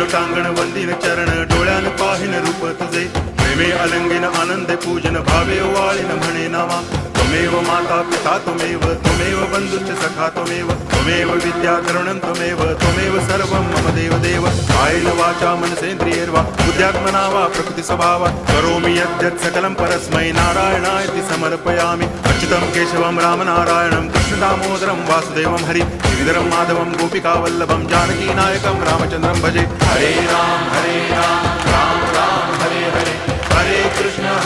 देवतांगण वंदिन चरण डोळ्यान पाहिन रूप तुझे प्रेमे अलंगिन आनंदे पूजन भावे वाळीन म्हणे नामा त्वमेव माता पिता त्वमेव बंधुश्च सखा त्वमेव विद्या तरुणं त्वमेव सर्वं मम देव कायेन वाचा मनसेन्द्रियैर्वा बुद्ध्यात्मना वा प्रकृति स्वभावात् करोमि यद्यत् सकलं परस्मै नारायणायति समर्पयामि अच्युतं केशवं रामनारायणं कृष्णदामोदरं वासुदेवं हरि गिरिधरं माधवं गोपिकावल्लभं जानकीनायकं रामचन्द्रं भजे हरे राम राम राम हरे हरे हरे कृष्ण